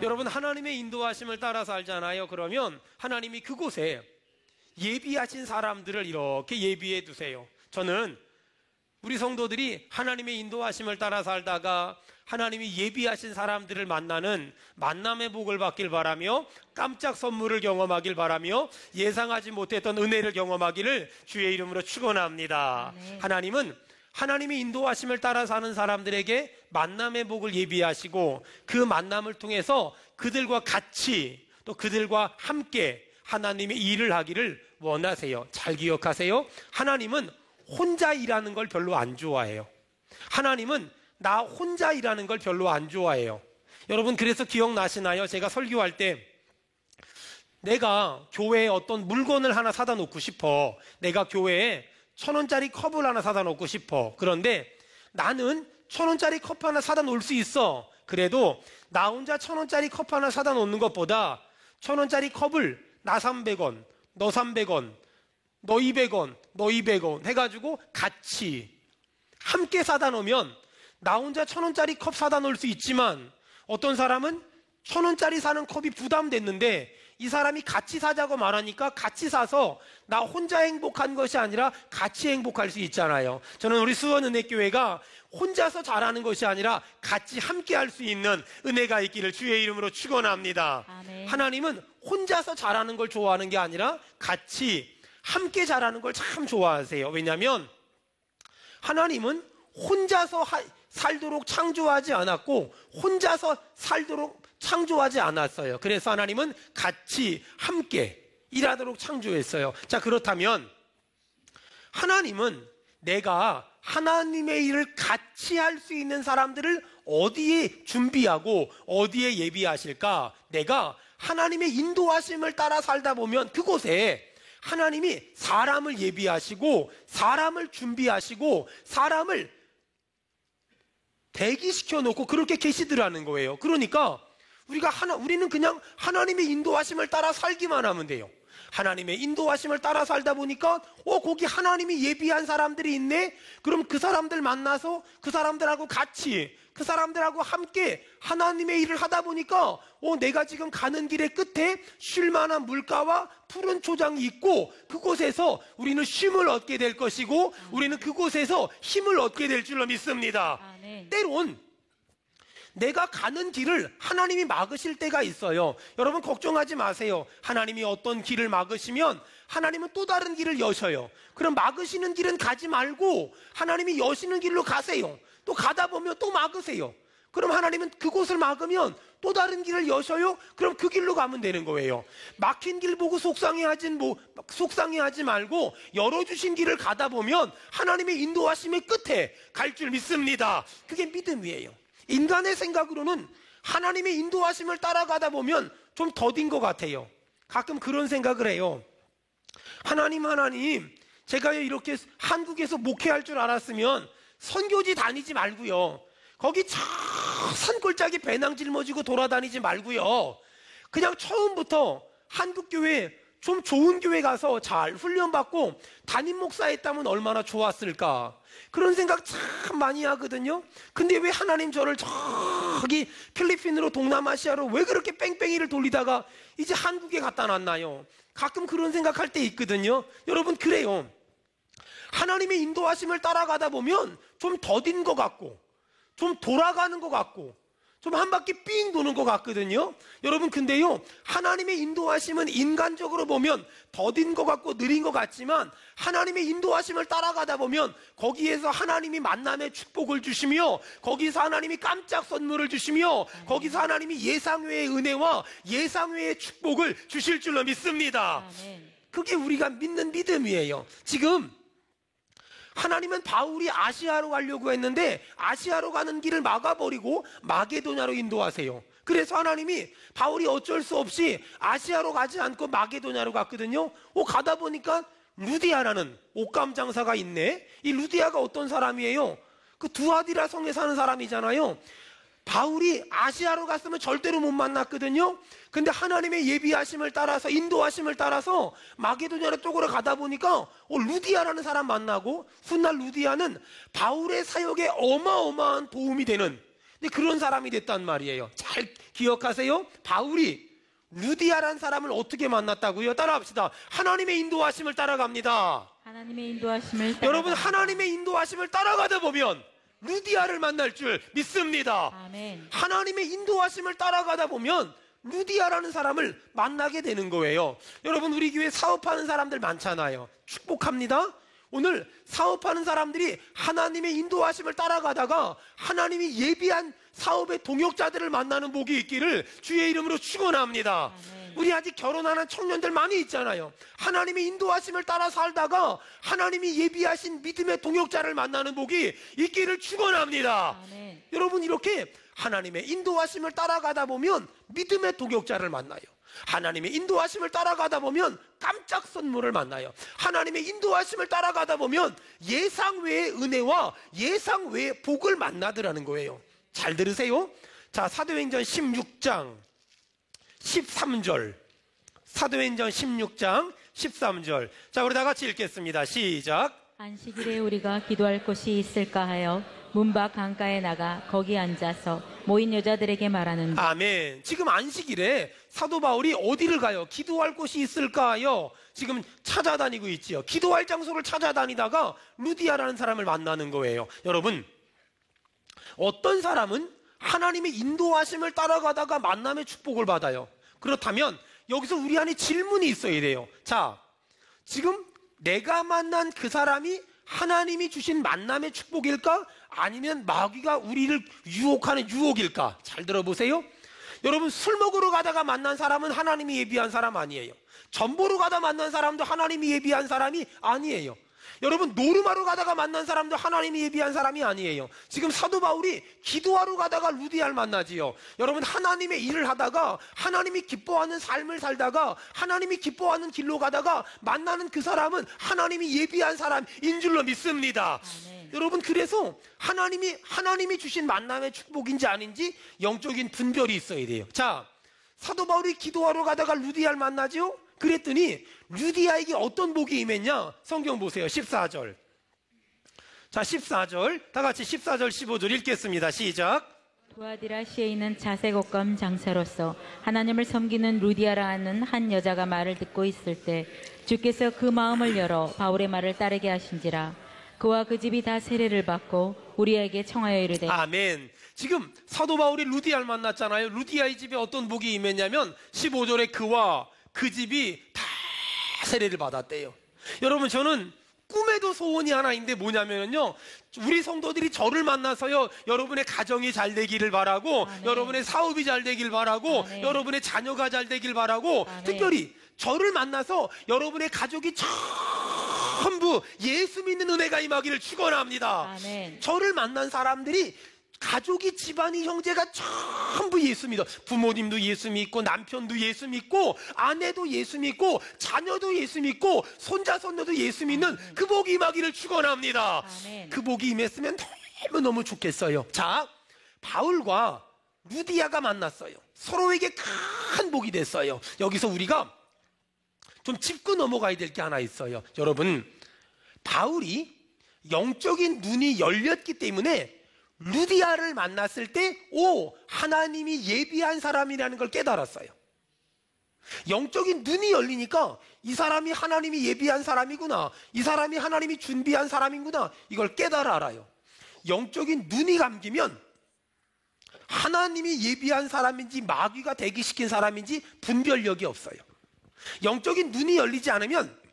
여러분, 하나님의 인도하심을 따라 살잖아요. 그러면 하나님이 그곳에 예비하신 사람들을 이렇게 예비해 두세요. 저는 우리 성도들이 하나님의 인도하심을 따라 살다가 하나님이 예비하신 사람들을 만나는 만남의 복을 받길 바라며 깜짝 선물을 경험하길 바라며 예상하지 못했던 은혜를 경험하기를 주의 이름으로 축원합니다. 아멘. 하나님은 하나님의 인도하심을 따라 사는 사람들에게 만남의 복을 예비하시고 그 만남을 통해서 그들과 같이 또 그들과 함께 하나님의 일을 하기를 원하세요. 잘 기억하세요. 하나님은 혼자 일하는 걸 별로 안 좋아해요. 하나님은 나 혼자 일하는 걸 별로 안 좋아해요. 여러분, 그래서 기억나시나요? 제가 설교할 때 내가 교회에 어떤 물건을 하나 사다 놓고 싶어. 내가 교회에 1,000원짜리 컵을 하나 사다 놓고 싶어. 그런데 나는 1,000원짜리 컵 하나 사다 놓을 수 있어. 그래도 나 혼자 1,000원짜리 컵 하나 사다 놓는 것보다 1,000원짜리 컵을 나 300원, 너 300원, 너 200원, 너 200원 해가지고 같이 함께 사다 놓으면 나 혼자 1,000원짜리 컵 사다 놓을 수 있지만 어떤 사람은 1,000원짜리 사는 컵이 부담됐는데 이 사람이 같이 사자고 말하니까 같이 사서 나 혼자 행복한 것이 아니라 같이 행복할 수 있잖아요. 저는 우리 수원은혜교회가 혼자서 잘하는 것이 아니라 같이 함께 할 수 있는 은혜가 있기를 주의 이름으로 축원합니다. 아멘. 하나님은 혼자서 잘하는 걸 좋아하는 게 아니라 같이 함께 잘하는 걸 참 좋아하세요. 왜냐하면 하나님은 혼자서 살도록 창조하지 않았고 혼자서 살도록 창조하지 않았어요. 그래서 하나님은 같이 함께 일하도록 창조했어요. 자, 그렇다면 하나님은 내가 하나님의 일을 같이 할 수 있는 사람들을 어디에 준비하고 어디에 예비하실까? 내가 하나님의 인도하심을 따라 살다 보면 그곳에 하나님이 사람을 예비하시고 사람을 준비하시고 사람을 대기시켜 놓고 그렇게 계시더라는 거예요. 그러니까 우리는 그냥 하나님의 인도하심을 따라 살기만 하면 돼요. 하나님의 인도하심을 따라 살다 보니까 거기 하나님이 예비한 사람들이 있네? 그럼 그 사람들 만나서 그 사람들하고 같이 그 사람들하고 함께 하나님의 일을 하다 보니까 내가 지금 가는 길의 끝에 쉴만한 물가와 푸른 초장이 있고 그곳에서 우리는 쉼을 얻게 될 것이고 우리는 그곳에서 힘을 얻게 될 줄로 믿습니다. 아멘. 때론 내가 가는 길을 하나님이 막으실 때가 있어요. 여러분, 걱정하지 마세요. 하나님이 어떤 길을 막으시면 하나님은 또 다른 길을 여셔요. 그럼 막으시는 길은 가지 말고 하나님이 여시는 길로 가세요. 또 가다 보면 또 막으세요. 그럼 하나님은 그곳을 막으면 또 다른 길을 여셔요. 그럼 그 길로 가면 되는 거예요. 막힌 길 보고 속상해하지 말고 열어주신 길을 가다 보면 하나님의 인도하심의 끝에 갈 줄 믿습니다. 그게 믿음이에요. 인간의 생각으로는 하나님의 인도하심을 따라가다 보면 좀 더딘 것 같아요. 가끔 그런 생각을 해요. 하나님, 제가 이렇게 한국에서 목회할 줄 알았으면 선교지 다니지 말고요. 거기 저 산골짜기 배낭 짊어지고 돌아다니지 말고요. 그냥 처음부터 한국교회 좀 좋은 교회 가서 잘 훈련받고 담임 목사 했다면 얼마나 좋았을까. 그런 생각 참 많이 하거든요. 근데 왜 하나님 저를 저기 필리핀으로 동남아시아로 왜 그렇게 뺑뺑이를 돌리다가 이제 한국에 갖다 놨나요? 가끔 그런 생각할 때 있거든요. 여러분, 그래요. 하나님의 인도하심을 따라가다 보면 좀 더딘 것 같고 좀 돌아가는 것 같고 좀 한 바퀴 삥 도는 것 같거든요. 여러분, 근데요, 하나님의 인도하심은 인간적으로 보면 더딘 것 같고 느린 것 같지만 하나님의 인도하심을 따라가다 보면 거기에서 하나님이 만남의 축복을 주시며 거기서 하나님이 깜짝 선물을 주시며 거기서 하나님이 예상외의 은혜와 예상외의 축복을 주실 줄로 믿습니다. 아멘. 그게 우리가 믿는 믿음이에요. 지금 하나님은 바울이 아시아로 가려고 했는데 아시아로 가는 길을 막아버리고 마게도냐로 인도하세요. 그래서 하나님이 바울이 어쩔 수 없이 아시아로 가지 않고 마게도냐로 갔거든요. 가다 보니까 루디아라는 옷감 장사가 있네. 이 루디아가 어떤 사람이에요? 그 두아디라 성에 사는 사람이잖아요. 바울이 아시아로 갔으면 절대로 못 만났거든요. 근데 하나님의 예비하심을 따라서 인도하심을 따라서 마게도냐 쪽으로 가다 보니까 루디아라는 사람 만나고 훗날 루디아는 바울의 사역에 어마어마한 도움이 되는, 근데 그런 사람이 됐단 말이에요. 잘 기억하세요. 바울이 루디아라는 사람을 어떻게 만났다고요? 따라합시다. 하나님의 인도하심을 따라갑니다. 하나님의 인도하심을 따라갑니다. 여러분, 하나님의 인도하심을 따라가다 보면 루디아를 만날 줄 믿습니다. 아멘. 하나님의 인도하심을 따라가다 보면 루디아라는 사람을 만나게 되는 거예요. 여러분, 우리 교회 사업하는 사람들 많잖아요. 축복합니다. 오늘 사업하는 사람들이 하나님의 인도하심을 따라가다가 하나님이 예비한 사업의 동역자들을 만나는 복이 있기를 주의 이름으로 축원합니다. 아멘. 우리 아직 결혼하는 청년들 많이 있잖아요. 하나님의 인도하심을 따라 살다가 하나님이 예비하신 믿음의 동역자를 만나는 복이 있기를 축원합니다. 아멘. 여러분, 이렇게 하나님의 인도하심을 따라가다 보면 믿음의 동역자를 만나요. 하나님의 인도하심을 따라가다 보면 깜짝 선물을 만나요. 하나님의 인도하심을 따라가다 보면 예상 외의 은혜와 예상 외의 복을 만나더라는 거예요. 잘 들으세요. 자, 사도행전 16장 13절. 사도행전 16장 13절. 자, 우리 다 같이 읽겠습니다. 시작. 안식일에 우리가 기도할 곳이 있을까 하여 문밖 강가에 나가 거기 앉아서 모인 여자들에게 말하는 아멘. 지금 안식일에 사도 바울이 어디를 가요? 기도할 곳이 있을까요? 지금 찾아다니고 있지요. 기도할 장소를 찾아다니다가 루디아라는 사람을 만나는 거예요. 여러분, 어떤 사람은 하나님의 인도하심을 따라가다가 만남의 축복을 받아요. 그렇다면 여기서 우리 안에 질문이 있어야 돼요. 자, 지금 내가 만난 그 사람이 하나님이 주신 만남의 축복일까? 아니면 마귀가 우리를 유혹하는 유혹일까? 잘 들어보세요. 여러분, 술 먹으러 가다가 만난 사람은 하나님이 예비한 사람 아니에요. 전 보러 가다 만난 사람도 하나님이 예비한 사람이 아니에요. 여러분, 노름하러 가다가 만난 사람도 하나님이 예비한 사람이 아니에요. 지금 사도 바울이 기도하러 가다가 루디아를 만나지요. 여러분, 하나님의 일을 하다가 하나님이 기뻐하는 삶을 살다가 하나님이 기뻐하는 길로 가다가 만나는 그 사람은 하나님이 예비한 사람인 줄로 믿습니다. 아멘. 여러분, 그래서 하나님이 주신 만남의 축복인지 아닌지 영적인 분별이 있어야 돼요. 자, 사도 바울이 기도하러 가다가 루디아를 만나죠. 그랬더니 루디아에게 어떤 복이 임했냐? 성경 보세요. 14절. 자, 14절. 다 같이 14절 15절 읽겠습니다. 시작. 두아디라시에 있는 자색옷감 장사로서 하나님을 섬기는 루디아라는 한 여자가 말을 듣고 있을 때 주께서 그 마음을 열어 바울의 말을 따르게 하신지라. 그와 그 집이 다 세례를 받고 우리에게 청하여 이르되. 아멘. 지금 사도 바울이 루디아를 만났잖아요. 루디아의 집에 어떤 복이 임했냐면 15절에 그와 그 집이 다 세례를 받았대요. 여러분, 저는 꿈에도 소원이 하나 있는데 뭐냐면요, 우리 성도들이 저를 만나서요, 여러분의 가정이 잘 되기를 바라고, 아멘. 여러분의 사업이 잘 되길 바라고, 아멘. 여러분의 자녀가 잘 되길 바라고, 아멘. 특별히 저를 만나서 여러분의 가족이 전부 예수 믿는 은혜가 임하기를 축원합니다. 아멘. 저를 만난 사람들이 가족이, 집안이, 형제가 전부 예수 믿어. 부모님도 예수 믿고, 남편도 예수 믿고, 아내도 예수 믿고, 자녀도 예수 믿고, 손자 손녀도 예수 믿는 그 복이 임하기를 축원합니다. 아멘. 그 복이 임했으면 너무너무 좋겠어요. 자, 바울과 루디아가 만났어요. 서로에게 큰 복이 됐어요. 여기서 우리가 좀 짚고 넘어가야 될 게 하나 있어요. 여러분, 바울이 영적인 눈이 열렸기 때문에 루디아를 만났을 때, 하나님이 예비한 사람이라는 걸 깨달았어요. 영적인 눈이 열리니까 이 사람이 하나님이 예비한 사람이구나, 이 사람이 하나님이 준비한 사람이구나, 이걸 깨달아 알아요. 영적인 눈이 감기면 하나님이 예비한 사람인지 마귀가 대기시킨 사람인지 분별력이 없어요. 영적인 눈이 열리지 않으면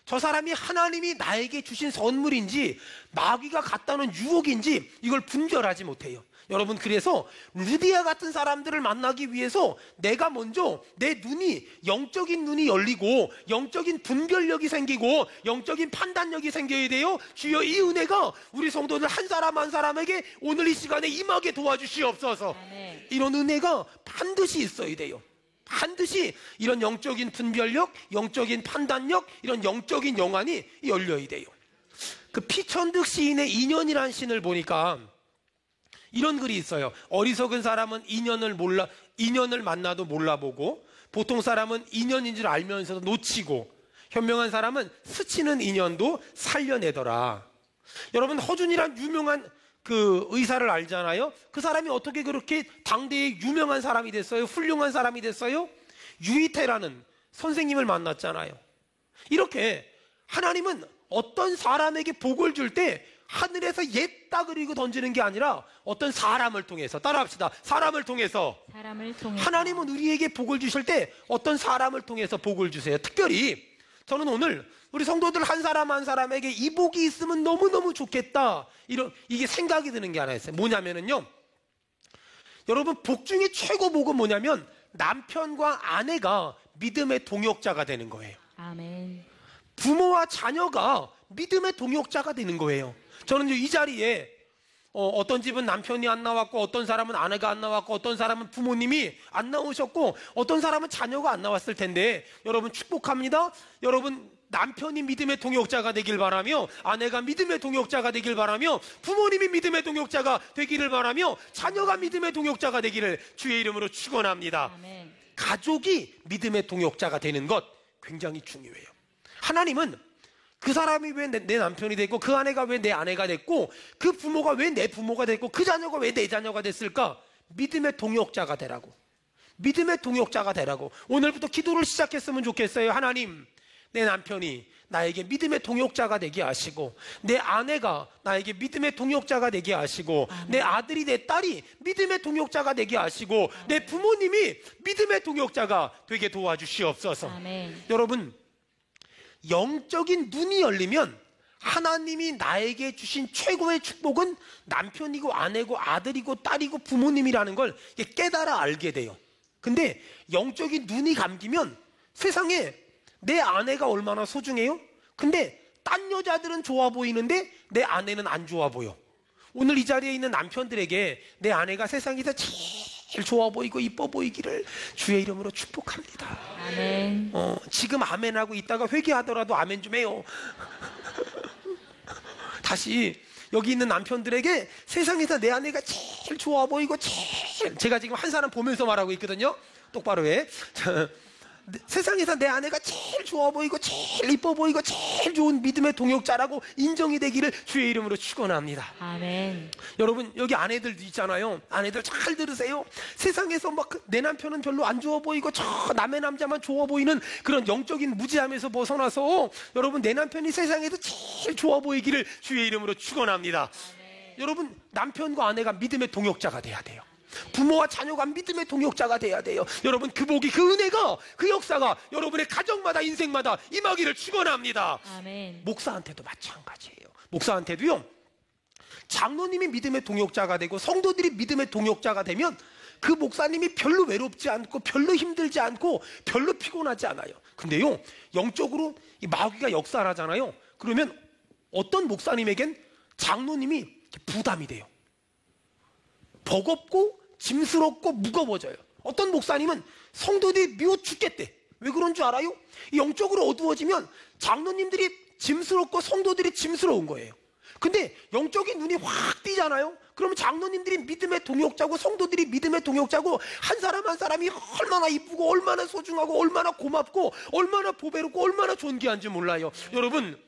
저 사람이 하나님이 나에게 주신 선물인지 마귀가 갖다 놓은 유혹인지 이걸 분별하지 못해요. 여러분, 그래서 루디아 같은 사람들을 만나기 위해서 내가 먼저 내 눈이, 영적인 눈이 열리고 영적인 분별력이 생기고 영적인 판단력이 생겨야 돼요. 주여, 이 은혜가 우리 성도들 한 사람 한 사람에게 오늘 이 시간에 임하게 도와주시옵소서. 아멘. 이런 은혜가 반드시 있어야 돼요. 반드시 이런 영적인 분별력, 영적인 판단력, 이런 영적인 영안이 열려야 돼요. 그 피천득 시인의 인연이라는 시를 보니까 이런 글이 있어요. 어리석은 사람은 인연을 만나도 몰라보고, 보통 사람은 인연인 줄 알면서도 놓치고, 현명한 사람은 스치는 인연도 살려내더라. 여러분, 허준이란 유명한 그 의사를 알잖아요. 그 사람이 어떻게 그렇게 당대에 유명한 사람이 됐어요? 훌륭한 사람이 됐어요? 유이태라는 선생님을 만났잖아요. 이렇게 하나님은 어떤 사람에게 복을 줄 때 하늘에서 옛다 그리고 던지는 게 아니라 어떤 사람을 통해서, 따라합시다. 사람을 통해서. 하나님은 우리에게 복을 주실 때 어떤 사람을 통해서 복을 주세요. 특별히 저는 오늘 우리 성도들 한 사람 한 사람에게 이 복이 있으면 너무너무 좋겠다, 이게 생각이 드는 게 하나 있어요. 뭐냐면요, 여러분, 복 중에 최고 복은 뭐냐면 남편과 아내가 믿음의 동역자가 되는 거예요. 아멘. 부모와 자녀가 믿음의 동역자가 되는 거예요. 저는 이 자리에 어떤 집은 남편이 안 나왔고, 어떤 사람은 아내가 안 나왔고, 어떤 사람은 부모님이 안 나오셨고, 어떤 사람은 자녀가 안 나왔을 텐데, 여러분 축복합니다. 여러분 남편이 믿음의 동역자가 되길 바라며, 아내가 믿음의 동역자가 되길 바라며, 부모님이 믿음의 동역자가 되기를 바라며, 자녀가 믿음의 동역자가 되기를 주의 이름으로 축원합니다. 아멘. 가족이 믿음의 동역자가 되는 것 굉장히 중요해요. 하나님은 그 사람이 왜 내 남편이 됐고, 그 아내가 왜 내 아내가 됐고, 그 부모가 왜 내 부모가 됐고, 그 자녀가 왜 내 자녀가 됐을까? 믿음의 동역자가 되라고. 믿음의 동역자가 되라고. 오늘부터 기도를 시작했으면 좋겠어요. 하나님, 내 남편이 나에게 믿음의 동역자가 되게 하시고, 내 아내가 나에게 믿음의 동역자가 되게 하시고, 아멘. 내 아들이 내 딸이 믿음의 동역자가 되게 하시고, 내 부모님이 믿음의 동역자가 되게 도와주시옵소서. 아멘. 여러분, 영적인 눈이 열리면 하나님이 나에게 주신 최고의 축복은 남편이고 아내고 아들이고 딸이고 부모님이라는 걸 깨달아 알게 돼요. 근데 영적인 눈이 감기면 세상에 내 아내가 얼마나 소중해요? 근데 딴 여자들은 좋아 보이는데 내 아내는 안 좋아 보여. 오늘 이 자리에 있는 남편들에게 내 아내가 세상에서 제일 좋아 보이고 이뻐 보이기를 주의 이름으로 축복합니다. 아멘. 지금 아멘하고 있다가 회개하더라도 아멘 좀 해요. 다시 여기 있는 남편들에게 세상에서 내 아내가 제일 좋아 보이고 제가 지금 한 사람 보면서 말하고 있거든요. 똑바로 해. 세상에서 내 아내가 제일 좋아 보이고 제일 이뻐 보이고 제일 좋은 믿음의 동역자라고 인정이 되기를 주의 이름으로 축원합니다. 아멘. 여러분, 여기 아내들 있잖아요. 아내들 잘 들으세요. 세상에서 막 내 남편은 별로 안 좋아 보이고 저 남의 남자만 좋아 보이는 그런 영적인 무지함에서 벗어나서 여러분, 내 남편이 세상에서 제일 좋아 보이기를 주의 이름으로 축원합니다. 여러분, 남편과 아내가 믿음의 동역자가 돼야 돼요. 부모와 자녀가 믿음의 동역자가 돼야 돼요. 여러분, 그 복이, 그 은혜가, 그 역사가 여러분의 가정마다 인생마다 임하기를 축원합니다. 아멘. 목사한테도 마찬가지예요. 목사한테도요, 장로님이 믿음의 동역자가 되고 성도들이 믿음의 동역자가 되면 그 목사님이 별로 외롭지 않고 별로 힘들지 않고 별로 피곤하지 않아요. 근데요, 영적으로 이 마귀가 역사를 하잖아요. 그러면 어떤 목사님에겐 장로님이 부담이 돼요. 버겁고 짐스럽고 무거워져요. 어떤 목사님은 성도들이 미워 죽겠대. 왜 그런 줄 알아요? 영적으로 어두워지면 장로님들이 짐스럽고 성도들이 짐스러운 거예요. 근데 영적인 눈이 확 띄잖아요. 그러면 장로님들이 믿음의 동역자고 성도들이 믿음의 동역자고, 한 사람 한 사람이 얼마나 이쁘고 얼마나 소중하고 얼마나 고맙고 얼마나 보배롭고 얼마나 존귀한지 몰라요. 여러분,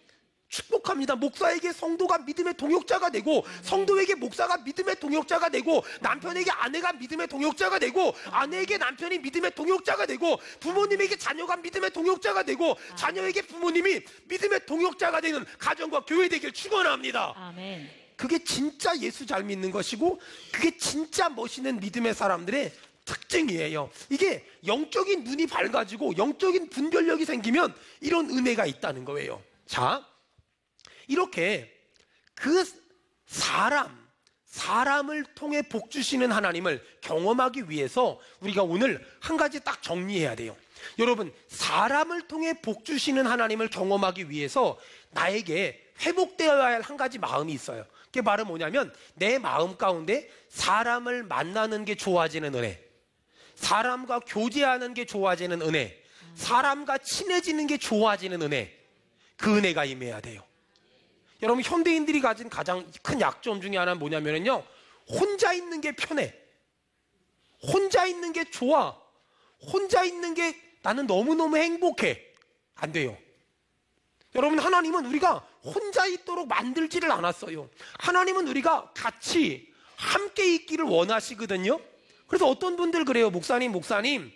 축복합니다. 목사에게 성도가 믿음의 동역자가 되고, 성도에게 목사가 믿음의 동역자가 되고, 남편에게 아내가 믿음의 동역자가 되고, 아내에게 남편이 믿음의 동역자가 되고, 부모님에게 자녀가 믿음의 동역자가 되고, 자녀에게 부모님이 믿음의 동역자가 되는 가정과 교회 되길 축원합니다. 아멘. 그게 진짜 예수 잘 믿는 것이고, 그게 진짜 멋있는 믿음의 사람들의 특징이에요. 이게 영적인 눈이 밝아지고 영적인 분별력이 생기면 이런 은혜가 있다는 거예요. 자, 이렇게 그 사람을 통해 복 주시는 하나님을 경험하기 위해서 우리가 오늘 한 가지 딱 정리해야 돼요. 여러분, 사람을 통해 복 주시는 하나님을 경험하기 위해서 나에게 회복되어야 할 한 가지 마음이 있어요. 그게 바로 뭐냐면, 내 마음 가운데 사람을 만나는 게 좋아지는 은혜, 사람과 교제하는 게 좋아지는 은혜, 사람과 친해지는 게 좋아지는 은혜, 그 은혜가 임해야 돼요. 여러분, 현대인들이 가진 가장 큰 약점 중에 하나는 뭐냐면요, 혼자 있는 게 편해, 혼자 있는 게 좋아, 혼자 있는 게 나는 너무너무 행복해. 안 돼요. 여러분, 하나님은 우리가 혼자 있도록 만들지를 않았어요. 하나님은 우리가 같이 함께 있기를 원하시거든요. 그래서 어떤 분들 그래요. 목사님,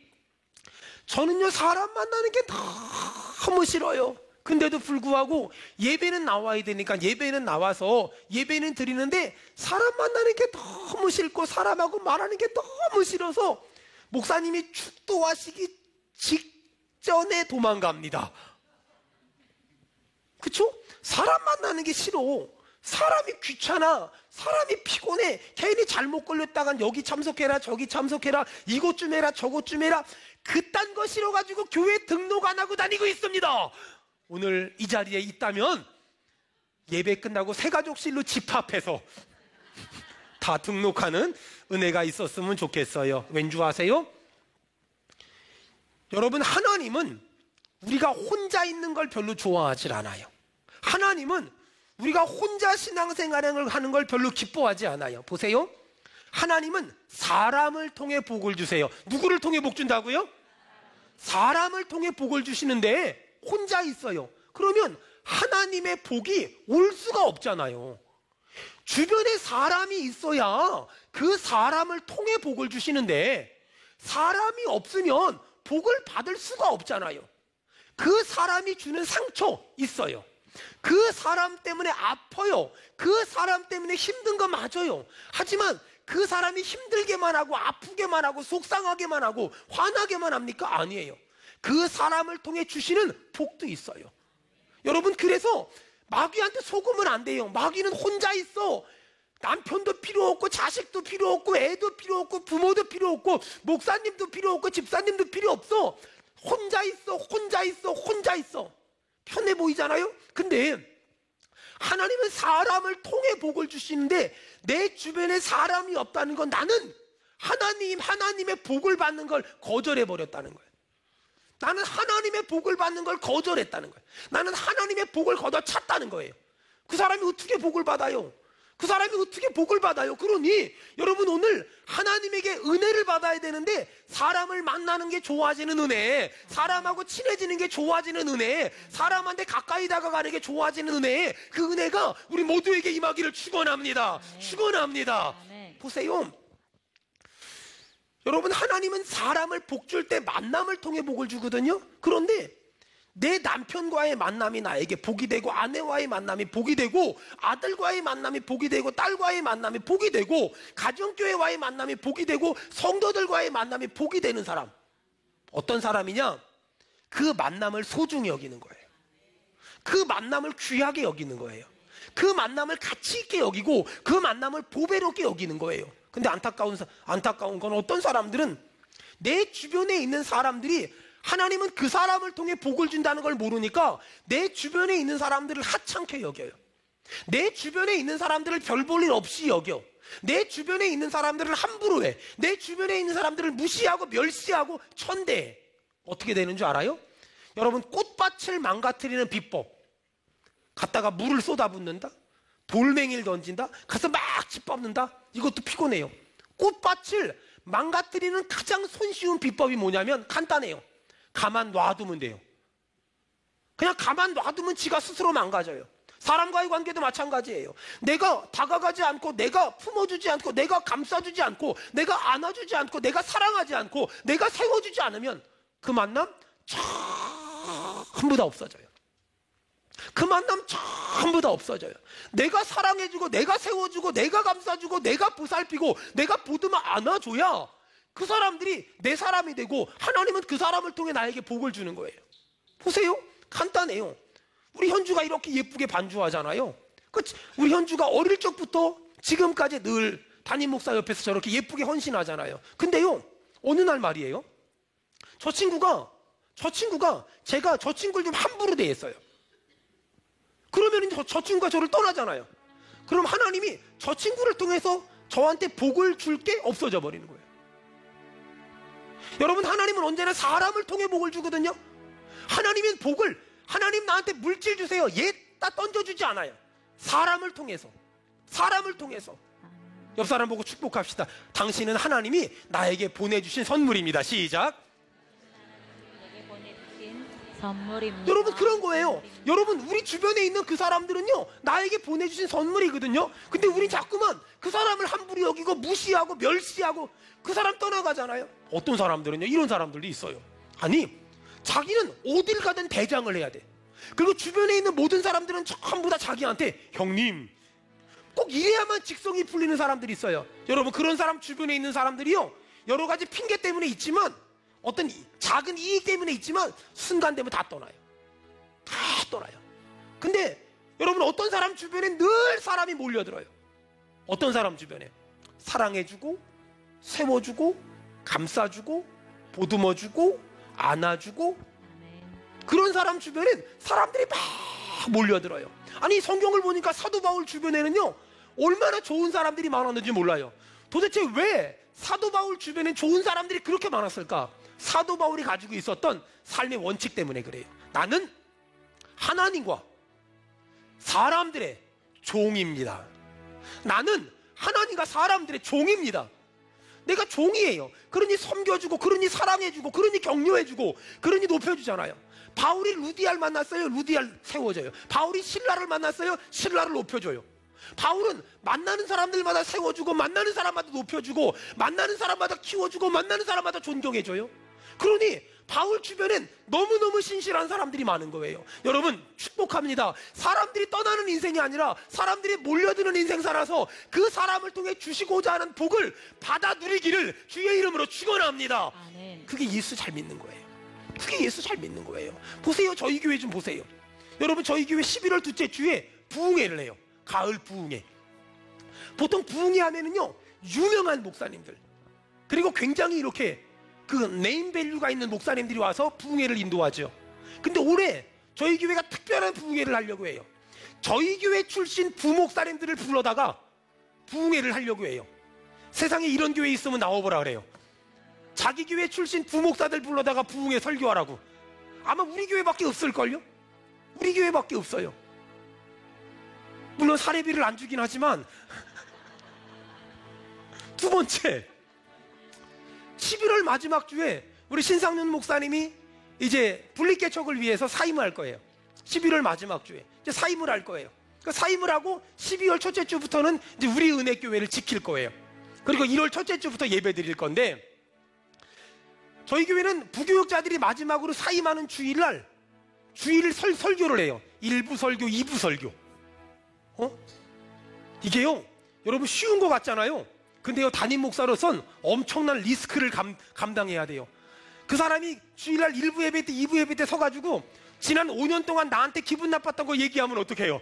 저는요 사람 만나는 게 너무 싫어요. 근데도 불구하고 예배는 나와야 되니까 예배는 나와서 예배는 드리는데 사람 만나는 게 너무 싫고 사람하고 말하는 게 너무 싫어서 목사님이 축도하시기 직전에 도망갑니다. 그쵸? 사람 만나는 게 싫어. 사람이 귀찮아. 사람이 피곤해. 괜히 잘못 걸렸다간 여기 참석해라 저기 참석해라 이것 좀 해라 저것 좀 해라. 그딴 거 싫어가지고 교회 등록 안 하고 다니고 있습니다. 오늘 이 자리에 있다면 예배 끝나고 새가족실로 집합해서 다 등록하는 은혜가 있었으면 좋겠어요. 왠 줄 아세요? 여러분, 하나님은 우리가 혼자 있는 걸 별로 좋아하질 않아요. 하나님은 우리가 혼자 신앙생활을 하는 걸 별로 기뻐하지 않아요. 보세요. 하나님은 사람을 통해 복을 주세요. 누구를 통해 복 준다고요? 사람을 통해 복을 주시는데 혼자 있어요. 그러면 하나님의 복이 올 수가 없잖아요. 주변에 사람이 있어야 그 사람을 통해 복을 주시는데 사람이 없으면 복을 받을 수가 없잖아요. 그 사람이 주는 상처 있어요. 그 사람 때문에 아파요. 그 사람 때문에 힘든 거 맞아요. 하지만 그 사람이 힘들게만 하고 아프게만 하고 속상하게만 하고 화나게만 합니까? 아니에요. 그 사람을 통해 주시는 복도 있어요. 여러분, 그래서 마귀한테 속으면 안 돼요. 마귀는 혼자 있어. 남편도 필요 없고 자식도 필요 없고 애도 필요 없고 부모도 필요 없고 목사님도 필요 없고 집사님도 필요 없어. 혼자 있어. 편해 보이잖아요? 근데 하나님은 사람을 통해 복을 주시는데 내 주변에 사람이 없다는 건 나는 하나님의 복을 받는 걸 거절해버렸다는 거예요. 나는 하나님의 복을 받는 걸 거절했다는 거예요. 나는 하나님의 복을 걷어찼다는 거예요. 그 사람이 어떻게 복을 받아요? 그러니 여러분, 오늘 하나님에게 은혜를 받아야 되는데 사람을 만나는 게 좋아지는 은혜, 사람하고 친해지는 게 좋아지는 은혜, 사람한테 가까이 다가가는 게 좋아지는 은혜, 그 은혜가 우리 모두에게 임하기를 축원합니다. 보세요. 여러분, 하나님은 사람을 복 줄 때 만남을 통해 복을 주거든요. 그런데 내 남편과의 만남이 나에게 복이 되고 아내와의 만남이 복이 되고 아들과의 만남이 복이 되고 딸과의 만남이 복이 되고 가정교회와의 만남이 복이 되고 성도들과의 만남이 복이 되는 사람, 어떤 사람이냐? 그 만남을 소중히 여기는 거예요. 그 만남을 귀하게 여기는 거예요. 그 만남을 가치 있게 여기고 그 만남을 보배롭게 여기는 거예요. 근데 안타까운 건 어떤 사람들은 내 주변에 있는 사람들이 하나님은 그 사람을 통해 복을 준다는 걸 모르니까 내 주변에 있는 사람들을 하찮게 여겨요. 내 주변에 있는 사람들을 별 볼 일 없이 여겨. 내 주변에 있는 사람들을 함부로 해. 내 주변에 있는 사람들을 무시하고 멸시하고 천대해. 어떻게 되는 줄 알아요? 여러분, 꽃밭을 망가뜨리는 비법. 갖다가 물을 쏟아붓는다, 돌멩이를 던진다, 가서 막 짓밟는다. 이것도 피곤해요. 꽃밭을 망가뜨리는 가장 손쉬운 비법이 뭐냐면 간단해요. 가만 놔두면 돼요. 그냥 가만 놔두면 지가 스스로 망가져요. 사람과의 관계도 마찬가지예요. 내가 다가가지 않고, 내가 품어주지 않고, 내가 감싸주지 않고, 내가 안아주지 않고, 내가 사랑하지 않고, 내가 세워주지 않으면 그 만남 전부 다 없어져요. 내가 사랑해주고, 내가 세워주고, 내가 감싸주고, 내가 보살피고, 내가 보듬어 안아줘야 그 사람들이 내 사람이 되고 하나님은 그 사람을 통해 나에게 복을 주는 거예요. 보세요. 간단해요. 우리 현주가 이렇게 예쁘게 반주하잖아요. 우리 현주가 어릴 적부터 지금까지 늘 담임 목사 옆에서 저렇게 예쁘게 헌신하잖아요. 근데요, 어느 날 말이에요, 저 친구가 제가 저 친구를 좀 함부로 대했어요. 그러면 저 친구가 저를 떠나잖아요. 그럼 하나님이 저 친구를 통해서 저한테 복을 줄 게 없어져 버리는 거예요. 여러분, 하나님은 언제나 사람을 통해 복을 주거든요. 하나님 나한테 물질 주세요, 얘다 던져주지 않아요. 사람을 통해서. 옆 사람 보고 축복합시다. 당신은 하나님이 나에게 보내주신 선물입니다. 시작. 선물입니다. 여러분 그런 거예요. 여러분 우리 주변에 있는 그 사람들은요 나에게 보내주신 선물이거든요. 근데 우리 자꾸만 그 사람을 함부로 여기고 무시하고 멸시하고 그 사람 떠나가잖아요. 어떤 사람들은요 이런 사람들도 있어요. 아니 자기는 어딜 가든 대장을 해야 돼. 그리고 주변에 있는 모든 사람들은 전부 다 자기한테 형님 꼭 이래야만 직성이 풀리는 사람들이 있어요. 여러분 그런 사람 주변에 있는 사람들이요 여러 가지 핑계 때문에 있지만 어떤 작은 이익 때문에 있지만 순간 되면 다 떠나요. 다 떠나요. 근데 여러분 어떤 사람 주변에 늘 사람이 몰려들어요. 어떤 사람 주변에 사랑해주고 세워주고 감싸주고 보듬어주고 안아주고 그런 사람 주변엔 사람들이 막 몰려들어요. 아니 성경을 보니까 사도 바울 주변에는요 얼마나 좋은 사람들이 많았는지 몰라요. 도대체 왜 사도 바울 주변엔 좋은 사람들이 그렇게 많았을까? 사도 바울이 가지고 있었던 삶의 원칙 때문에 그래요. 나는 하나님과 사람들의 종입니다. 나는 하나님과 사람들의 종입니다. 내가 종이에요. 그러니 섬겨주고 그러니 사랑해주고 그러니 격려해주고 그러니 높여주잖아요. 바울이 루디아를 만났어요. 루디아를 세워줘요. 바울이 실라를 만났어요. 실라를 높여줘요. 바울은 만나는 사람들마다 세워주고 만나는 사람마다 높여주고 만나는 사람마다 키워주고 만나는 사람마다 존경해줘요. 그러니 바울 주변엔 너무너무 신실한 사람들이 많은 거예요. 여러분 축복합니다. 사람들이 떠나는 인생이 아니라 사람들이 몰려드는 인생 살아서 그 사람을 통해 주시고자 하는 복을 받아 누리기를 주의 이름으로 축원합니다. 그게 예수 잘 믿는 거예요. 그게 예수 잘 믿는 거예요. 보세요. 저희 교회 좀 보세요. 여러분 저희 교회 11월 둘째 주에 부흥회를 해요. 가을 부흥회. 보통 부흥회 하면은요 유명한 목사님들 그리고 굉장히 이렇게 그 네임밸류가 있는 목사님들이 와서 부흥회를 인도하죠. 근데 올해 저희 교회가 특별한 부흥회를 하려고 해요. 저희 교회 출신 부목사님들을 불러다가 부흥회를 하려고 해요. 세상에 이런 교회 있으면 나와보라 그래요. 자기 교회 출신 부목사들 불러다가 부흥회 설교하라고. 아마 우리 교회밖에 없을걸요? 우리 교회밖에 없어요. 물론 사례비를 안 주긴 하지만 두 번째 11월 마지막 주에 우리 신상윤 목사님이 이제 분리개척을 위해서 사임을 할 거예요. 11월 마지막 주에 이제 사임을 할 거예요. 그 사임을 하고 12월 첫째 주부터는 이제 우리 은혜교회를 지킬 거예요. 그리고 1월 첫째 주부터 예배 드릴 건데 저희 교회는 부교육자들이 마지막으로 사임하는 주일날 주일 설교를 해요. 1부 설교, 2부 설교. 이게요 여러분 쉬운 것 같잖아요. 근데요 담임 목사로선 엄청난 리스크를 감당해야 돼요. 그 사람이 주일날 1부 예배 때 2부 예배 때 서가지고 지난 5년 동안 나한테 기분 나빴던 거 얘기하면 어떡해요?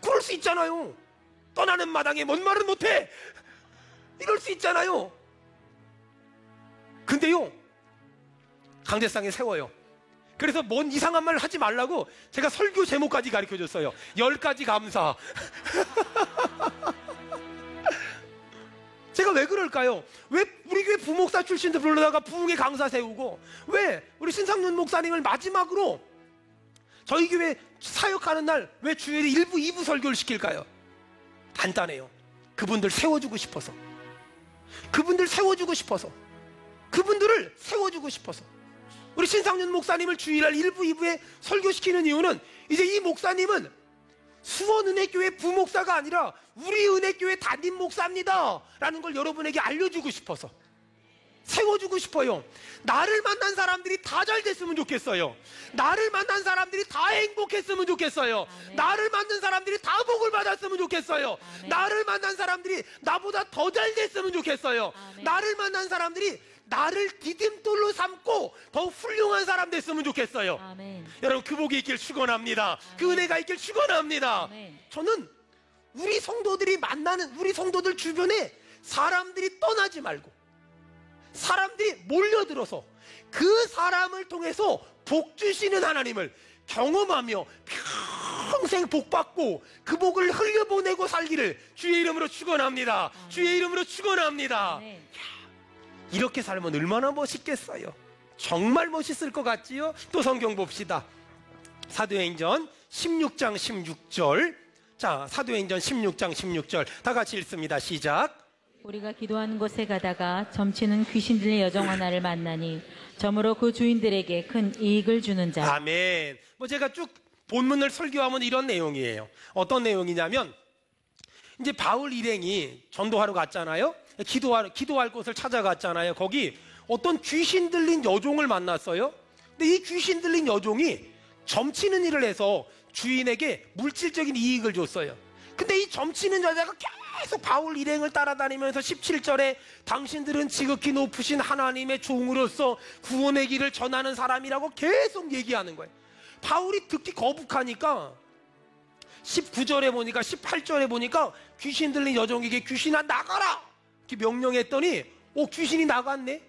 그럴 수 있잖아요. 떠나는 마당에 뭔 말은 못해 이럴 수 있잖아요. 근데요 강대상에 세워요. 그래서 뭔 이상한 말 하지 말라고 제가 설교 제목까지 가르쳐줬어요. 10가지 감사. 제가 왜 그럴까요? 왜 우리 교회 부목사 출신들 불러다가 부흥회 강사 세우고 왜 우리 신상윤 목사님을 마지막으로 저희 교회 사역하는 날 왜 주일에 1부 2부 설교를 시킬까요? 간단해요. 그분들 세워주고 싶어서. 그분들 세워주고 싶어서. 그분들을 세워주고 싶어서. 우리 신상윤 목사님을 주일날 1부 2부에 설교시키는 이유는 이제 이 목사님은 수원은혜교회 부목사가 아니라 우리 은혜교회 담임 목사입니다 라는 걸 여러분에게 알려주고 싶어서 세워주고 싶어요. 나를 만난 사람들이 다 잘 됐으면 좋겠어요. 나를 만난 사람들이 다 행복했으면 좋겠어요. 아멘. 나를 만난 사람들이 다 복을 받았으면 좋겠어요. 아멘. 나를 만난 사람들이 나보다 더 잘 됐으면 좋겠어요. 아멘. 나를 만난 사람들이 나를 디딤돌로 삼고 더 훌륭한 사람 됐으면 좋겠어요. 아멘. 여러분 그 복이 있길 축원합니다. 그 아멘. 은혜가 있길 축원합니다. 아멘. 저는 우리 성도들이 만나는 우리 성도들 주변에 사람들이 떠나지 말고 사람들이 몰려들어서 그 사람을 통해서 복 주시는 하나님을 경험하며 평생 복 받고 그 복을 흘려보내고 살기를 주의 이름으로 축원합니다. 주의 이름으로 축원합니다. 아멘. 이렇게 살면 얼마나 멋있겠어요. 정말 멋있을 것 같지요? 또 성경 봅시다. 사도행전 16장 16절. 자, 사도행전 16장 16절 다 같이 읽습니다. 시작. 우리가 기도하는 곳에 가다가 점치는 귀신 들린 여종 하나를 만나니 점으로 그 주인들에게 큰 이익을 주는 자. 아멘. 뭐 제가 쭉 본문을 설교하면 이런 내용이에요. 어떤 내용이냐면 이제 바울 일행이 전도하러 갔잖아요. 기도할 곳을 찾아갔잖아요. 거기 어떤 귀신 들린 여종을 만났어요. 근데 이 귀신 들린 여종이 점치는 일을 해서 주인에게 물질적인 이익을 줬어요. 근데 이 점치는 여자가 계속 바울 일행을 따라다니면서 17절에 당신들은 지극히 높으신 하나님의 종으로서 구원의 길을 전하는 사람이라고 계속 얘기하는 거예요. 바울이 듣기 거북하니까 19절에 보니까 18절에 보니까 귀신 들린 여종에게 귀신아 나가라 이렇게 명령했더니 귀신이 나갔네.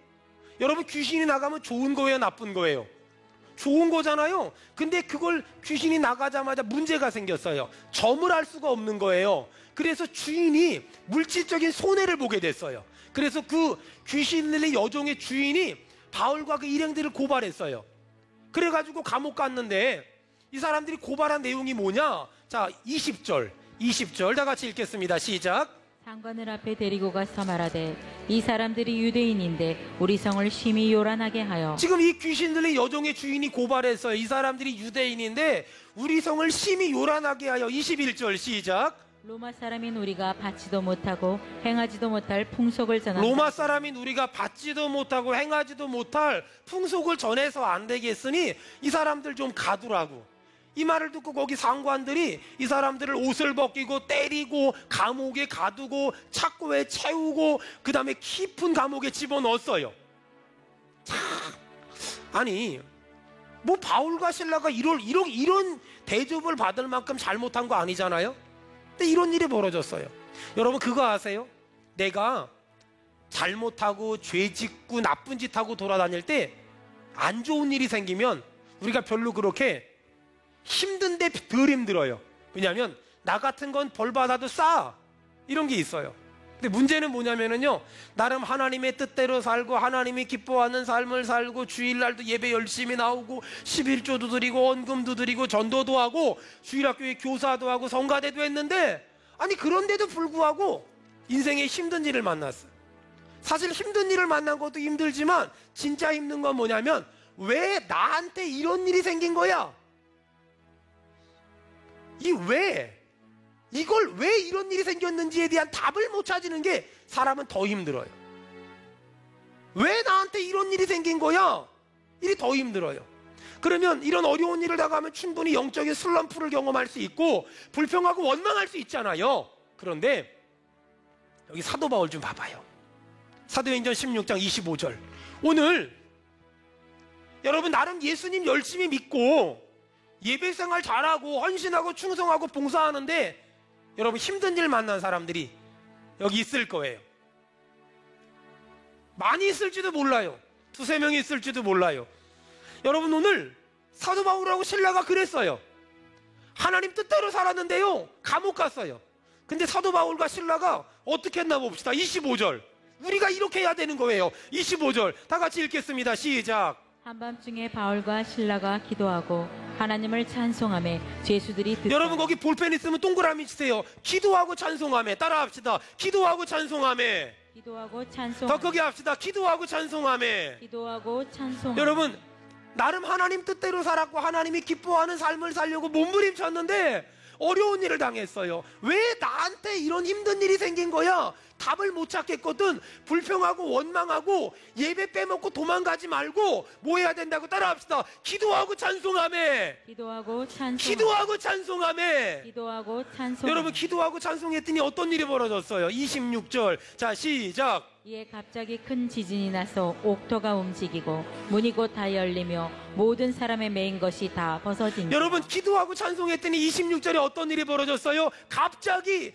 여러분 귀신이 나가면 좋은 거예요 나쁜 거예요? 좋은 거잖아요. 근데 그걸 귀신이 나가자마자 문제가 생겼어요. 점을 할 수가 없는 거예요. 그래서 주인이 물질적인 손해를 보게 됐어요. 그래서 그 귀신 들린 여종의 주인이 바울과 그 일행들을 고발했어요. 그래가지고 감옥 갔는데 이 사람들이 고발한 내용이 뭐냐? 자, 20절 다 같이 읽겠습니다. 시작. 상관을 앞에 데리고 가서 말하되 이 사람들이 유대인인데 우리 성을 심히 요란하게 하여. 지금 이 귀신 들린 여종의 주인이 고발했어요. 이 사람들이 유대인인데 우리 성을 심히 요란하게 하여. 21절 시작. 로마 사람인 우리가 받지도 못하고 행하지도 못할 풍속을 전한다. 로마 사람인 우리가 받지도 못하고 행하지도 못할 풍속을 전해서 안 되겠으니 이 사람들 좀 가두라고. 이 말을 듣고 거기 상관들이 이 사람들을 옷을 벗기고 때리고 감옥에 가두고 착고에 채우고 그 다음에 깊은 감옥에 집어넣었어요. 참, 아니 뭐 바울과 실라가 이런 대접을 받을 만큼 잘못한 거 아니잖아요. 근데 이런 일이 벌어졌어요. 여러분 그거 아세요? 내가 잘못하고 죄 짓고 나쁜 짓 하고 돌아다닐 때 안 좋은 일이 생기면 우리가 별로 그렇게 힘든데 덜 힘들어요. 왜냐하면 나 같은 건 벌 받아도 싸 이런 게 있어요. 근데 문제는 뭐냐면은요, 나름 하나님의 뜻대로 살고 하나님이 기뻐하는 삶을 살고 주일날도 예배 열심히 나오고 11조도 드리고 헌금도 드리고 전도도 하고 주일학교에 교사도 하고 성가대도 했는데, 아니 그런데도 불구하고 인생에 힘든 일을 만났어요. 사실 힘든 일을 만난 것도 힘들지만 진짜 힘든 건 뭐냐면 왜 나한테 이런 일이 생긴 거야? 이걸 왜 이런 일이 생겼는지에 대한 답을 못 찾는 게 사람은 더 힘들어요. 왜 나한테 이런 일이 생긴 거야? 일이 더 힘들어요. 그러면 이런 어려운 일을 당하면 충분히 영적인 슬럼프를 경험할 수 있고 불평하고 원망할 수 있잖아요. 그런데 여기 사도 바울 좀 봐봐요. 사도행전 16장 25절. 오늘 여러분 나름 예수님 열심히 믿고 예배생활 잘하고 헌신하고 충성하고 봉사하는데 여러분 힘든 일 만난 사람들이 여기 있을 거예요. 많이 있을지도 몰라요. 두세 명이 있을지도 몰라요. 여러분 오늘 사도 바울하고 실라가 그랬어요. 하나님 뜻대로 살았는데요, 감옥 갔어요. 근데 사도 바울과 실라가 어떻게 했나 봅시다. 25절. 우리가 이렇게 해야 되는 거예요. 25절 다 같이 읽겠습니다. 시작. 한밤중에 바울과 실라가 기도하고 하나님을 찬송하며 죄수들이 듣고. 여러분 거기 볼펜 있으면 동그라미 치세요. 기도하고 찬송하며. 따라합시다. 기도하고 찬송하며. 기도하고 찬송. 더 크게 합시다. 기도하고 찬송하며. 기도하고 찬송. 여러분 나름 하나님 뜻대로 살았고 하나님이 기뻐하는 삶을 살려고 몸부림쳤는데 어려운 일을 당했어요. 왜 나한테 이런 힘든 일이 생긴 거야? 답을 못 찾겠거든. 불평하고 원망하고 예배 빼먹고 도망가지 말고 뭐 해야 된다고? 따라합시다. 기도하고 찬송하며. 기도하고 찬송. 기도하고 찬송하며. 기도하고 찬송. 여러분 기도하고 찬송했더니 어떤 일이 벌어졌어요? 26절 자 시작. 이에 갑자기 큰 지진이 나서 옥토가 움직이고 문이 곧 다 열리며 모든 사람의 매인 것이 다 벗어진. 여러분 기도하고 찬송했더니 26절에 어떤 일이 벌어졌어요? 갑자기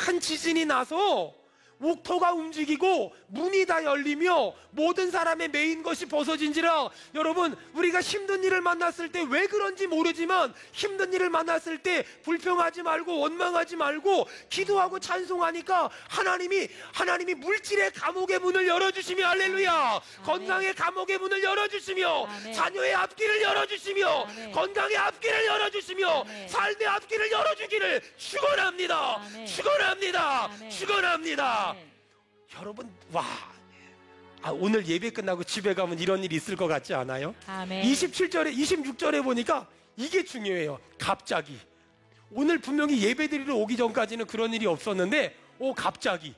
큰 지진이 나서 옥토가 움직이고 문이 다 열리며 모든 사람의 메인 것이 벗어진지라. 여러분, 우리가 힘든 일을 만났을 때 왜 그런지 모르지만 힘든 일을 만났을 때 불평하지 말고 원망하지 말고 기도하고 찬송하니까 하나님이 물질의 감옥의 문을 열어주시며, 할렐루야, 건강의 감옥의 문을 열어주시며, 아멘. 자녀의 앞길을 열어주시며, 아멘. 건강의 앞길을 열어주시며, 아멘. 삶의 앞길을 열어주기를 축원합니다. 아멘. 축원합니다. 아멘. 축원합니다. 아멘. 여러분, 오늘 예배 끝나고 집에 가면 이런 일이 있을 것 같지 않아요? 아멘. 27절에 26절에 보니까 이게 중요해요. 갑자기. 오늘 분명히 예배 드리러 오기 전까지는 그런 일이 없었는데 갑자기.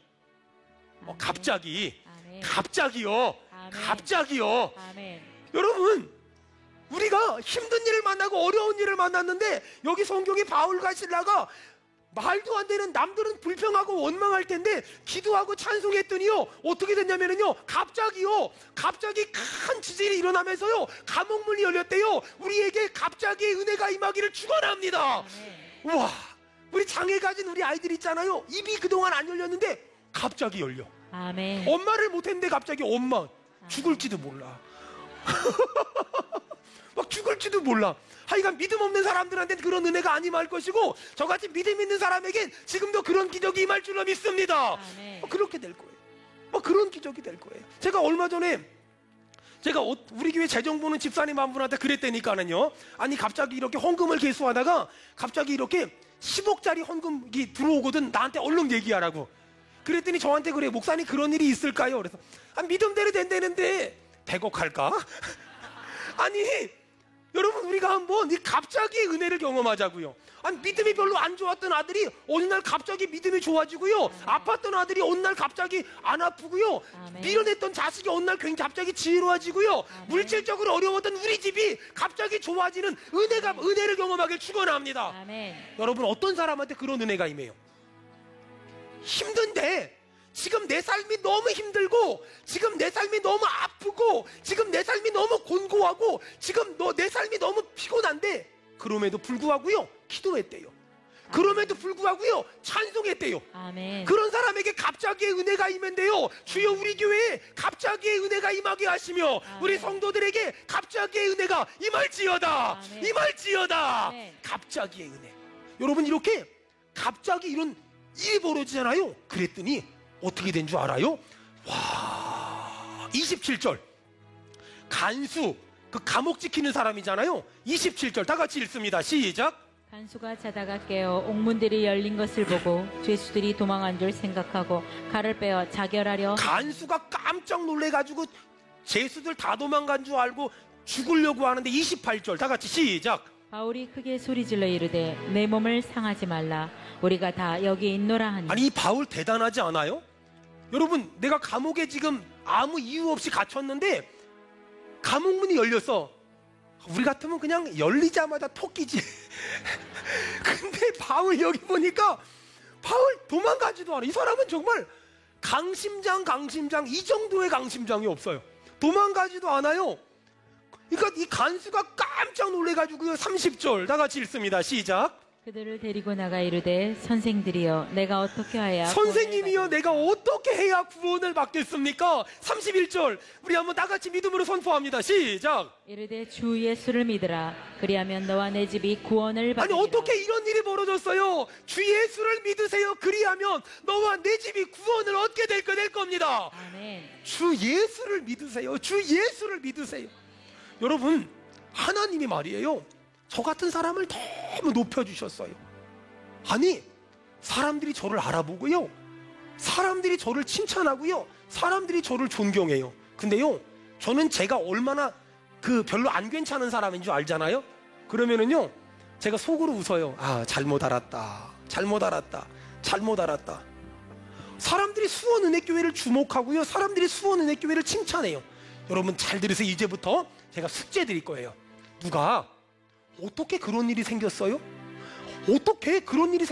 갑자기. 아멘. 갑자기요. 아멘. 갑자기요. 아멘. 여러분, 우리가 힘든 일을 만나고 어려운 일을 만났는데 여기 성경에 바울과 실라가 말도 안 되는, 남들은 불평하고 원망할 텐데 기도하고 찬송했더니요, 어떻게 됐냐면요, 갑자기 큰 지진이 일어나면서요, 감옥문이 열렸대요. 우리에게 갑자기 은혜가 임하기를 축원합니다. 아멘. 우와, 우리 장애 가진 우리 아이들 있잖아요. 입이 그동안 안 열렸는데 갑자기 열려. 아멘. 엄마를 못했는데 갑자기 엄마 죽을지도 몰라. 막 죽을지도 몰라. 하여간 믿음 없는 사람들한테는 그런 은혜가 안 임할 것이고, 저같이 믿음 있는 사람에겐 지금도 그런 기적이 임할 줄로 믿습니다. 아멘. 그렇게 될 거예요. 그런 기적이 될 거예요. 제가 얼마 전에 우리 교회 재정 보는 집사님 한 분한테 그랬다니까는요, 아니 갑자기 이렇게 헌금을 계수하다가 갑자기 이렇게 10억짜리 헌금이 들어오거든. 나한테 얼른 얘기하라고. 그랬더니 저한테 그래, 목사님 그런 일이 있을까요? 그래서 믿음대로 된다는데 100억 할까? 아니 여러분, 우리가 한번 이 갑자기 은혜를 경험하자고요. 아니, 믿음이 별로 안 좋았던 아들이 어느 날 갑자기 믿음이 좋아지고요, 아팠던 아들이 어느 날 갑자기 안 아프고요, 아멘. 밀어냈던 자식이 어느 날 굉장히 갑자기 지혜로워지고요, 아멘. 물질적으로 어려웠던 우리 집이 갑자기 좋아지는 은혜를 경험하길 축원합니다. 아멘. 여러분, 어떤 사람한테 그런 은혜가 임해요? 힘든데, 지금 내 삶이 너무 힘들고, 지금 내 삶이 너무 아프고, 지금 내 삶이 너무 곤고하고, 지금 내 삶이 너무 피곤한데, 그럼에도 불구하고요, 기도했대요. 그럼에도 불구하고요, 찬송했대요. 아멘. 그런 사람에게 갑자기의 은혜가 임한대요. 주여, 우리 교회에 갑자기의 은혜가 임하게 하시며, 우리 성도들에게 갑자기의 은혜가 임할지어다. 아멘. 임할지어다. 아멘. 갑자기의 은혜. 여러분, 이렇게 갑자기 이런 일이 벌어지잖아요. 그랬더니 어떻게 된 줄 알아요? 27절. 간수, 그 감옥 지키는 사람이잖아요. 27절 다 같이 읽습니다. 시작. 간수가 자다가 깨어 옥문들이 열린 것을 보고 죄수들이 도망한 줄 생각하고 칼을 빼어 자결하려. 간수가 깜짝 놀래가지고 죄수들 다 도망간 줄 알고 죽으려고 하는데 28절 다 같이 시작. 바울이 크게 소리질러 이르되 내 몸을 상하지 말라. 우리가 다 여기 있노라 하니. 아니, 이 바울 대단하지 않아요? 여러분, 내가 감옥에 지금 아무 이유 없이 갇혔는데 감옥문이 열렸어. 우리 같으면 그냥 열리자마자 토끼지. 근데 바울 여기 보니까 바울 도망가지도 않아. 이 사람은 정말 강심장 이 정도의 강심장이 없어요. 도망가지도 않아요. 그러니까 이 간수가 깜짝 놀래가지고요. 30절 다 같이 읽습니다. 시작. 그들을 데리고 나가 이르되 선생들이여 내가 어떻게 하야 선생님이여, 내가 어떻게 해야 구원을 받겠습니까? 31절 우리 한번 다 같이 믿음으로 선포합니다. 시작. 이르되 주 예수를 믿으라. 그리하면 너와 내 집이 구원을 아니, 받으리라. 어떻게 이런 일이 벌어졌어요? 주 예수를 믿으세요. 그리하면 너와 내 집이 구원을 얻게 될 겁니다. 아멘. 주 예수를 믿으세요. 주 예수를 믿으세요. 여러분, 하나님이 말이에요, 저 같은 사람을 너무 높여주셨어요. 아니, 사람들이 저를 알아보고요, 사람들이 저를 칭찬하고요, 사람들이 저를 존경해요. 근데요, 저는 제가 얼마나 별로 안 괜찮은 사람인 줄 알잖아요. 그러면은요, 제가 속으로 웃어요. 잘못 알았다. 사람들이 수원은혜교회를 주목하고요, 사람들이 수원은혜교회를 칭찬해요. 여러분, 잘 들으세요. 이제부터 제가 숙제 드릴 거예요. 누가 어떻게 그런 일이 생겼어요? 어떻게 그런 일이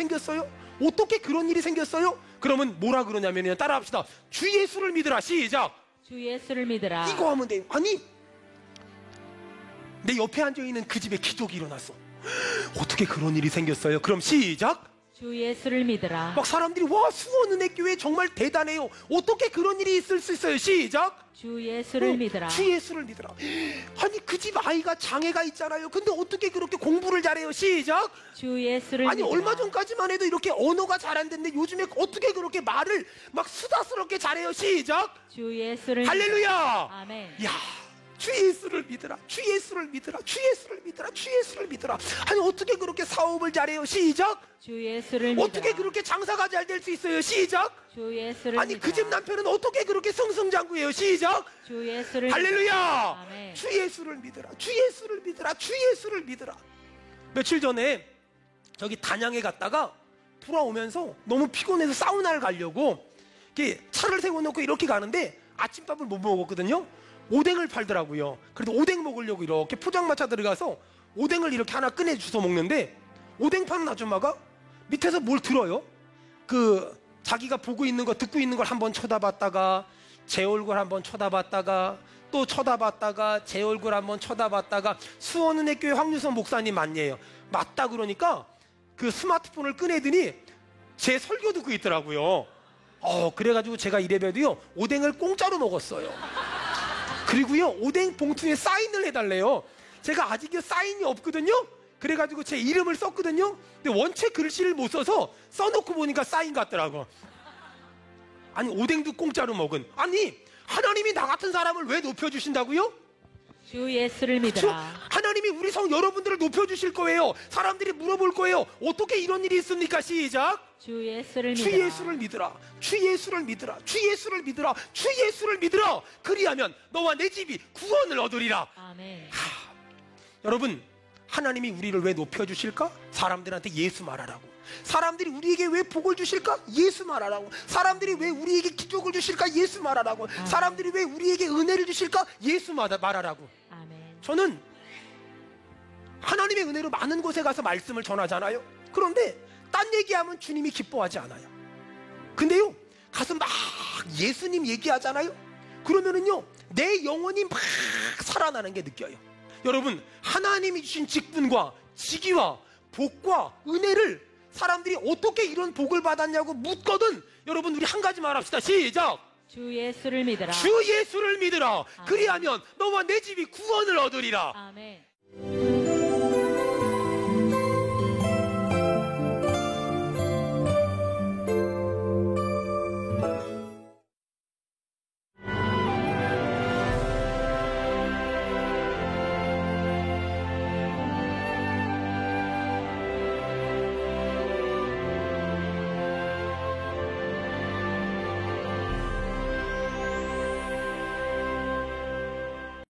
생겼어요? 그러면 뭐라 그러냐면요, 따라합시다. 주 예수를 믿으라. 시작. 주 예수를 믿으라. 이거 하면 돼요. 아니, 내 옆에 앉아있는 그 집에 기적이 일어났어. 어떻게 그런 일이 생겼어요? 그럼 시작. 주 주 예수를 믿으라. 막 사람들이 와 수원은혜교회 정말 대단해요. 어떻게 그런 일이 있을 수 있어요? 시작. 주 예수를 믿으라. 주 예수를 믿으라. 아니 그 집 아이가 장애가 있잖아요. 근데 어떻게 그렇게 공부를 잘해요? 시작. 주 예수를 아니 믿으라. 얼마 전까지만 해도 이렇게 언어가 잘 안 됐는데 요즘에 어떻게 그렇게 말을 막 수다스럽게 잘해요? 시작. 주 예수를 할렐루야. 아멘. 야, 주 예수를 믿으라. 주 예수를 믿으라. 주 예수를 믿으라. 주 예수를 믿으라. 아니 어떻게 그렇게 사업을 잘해요? 시작. 주 예수를 믿으라. 어떻게 그렇게 장사가 잘 될 수 있어요? 시작. 주 예수를 아니 그 집 믿으라. 남편은 어떻게 그렇게 승승장구해요? 시작. 주 예수를 할렐루야. 믿으라. 아멘. 주 예수를 믿으라. 주 예수를 믿으라. 주 예수를 믿으라. 며칠 전에 저기 단양에 갔다가 돌아오면서 너무 피곤해서 사우나를 가려고 이렇게 차를 세워놓고 이렇게 가는데 아침밥을 못 먹었거든요. 오뎅을 팔더라고요. 그래도 오뎅 먹으려고 이렇게 포장마차 들어가서 오뎅을 이렇게 하나 꺼내 주워 먹는데 오뎅 파는 아줌마가 밑에서 뭘 들어요. 그 자기가 보고 있는 거 듣고 있는 걸 한번 쳐다봤다가 제 얼굴 한번 쳐다봤다가 또 쳐다봤다가 제 얼굴 한번 쳐다봤다가 수원은혜교회 황유선 목사님 맞네요. 맞다 그러니까 그 스마트폰을 꺼내더니 제 설교 듣고 있더라고요. 그래가지고 제가 이래봬도요 오뎅을 공짜로 먹었어요. 그리고요 오뎅 봉투에 사인을 해달래요. 제가 아직 사인이 없거든요. 그래가지고 제 이름을 썼거든요. 근데 원체 글씨를 못 써서 써놓고 보니까 사인 같더라고. 아니 오뎅도 공짜로 먹은. 아니 하나님이 나 같은 사람을 왜 높여주신다고요? 주 예수를 믿으라. 하나님이 우리 성 여러분들을 높여주실 거예요. 사람들이 물어볼 거예요. 어떻게 이런 일이 있습니까? 시작. 주 예수를 주 믿으라. 예수를 믿으라. 주 예수를 믿으라. 주 예수를 믿으라. 주 예수를 믿으라. 그리하면 너와 내 집이 구원을 얻으리라. 아멘. 여러분 하나님이 우리를 왜 높여주실까? 사람들한테 예수 말하라고. 사람들이 우리에게 왜 복을 주실까? 예수 말하라고. 사람들이 왜 우리에게 기적을 주실까? 예수 말하라고. 사람들이 왜 우리에게 은혜를 주실까? 예수 말하라고. 아멘. 저는 하나님의 은혜로 많은 곳에 가서 말씀을 전하잖아요. 그런데 딴 얘기하면 주님이 기뻐하지 않아요. 근데요 가서 막 예수님 얘기하잖아요. 그러면은요 내 영혼이 막 살아나는 게 느껴요. 여러분 하나님이 주신 직분과 직위와 복과 은혜를 사람들이 어떻게 이런 복을 받았냐고 묻거든 여러분 우리 한 가지 말합시다. 시작. 주 예수를 믿으라. 주 예수를 믿으라. 그리하면 너와 내 집이 구원을 얻으리라. 아멘.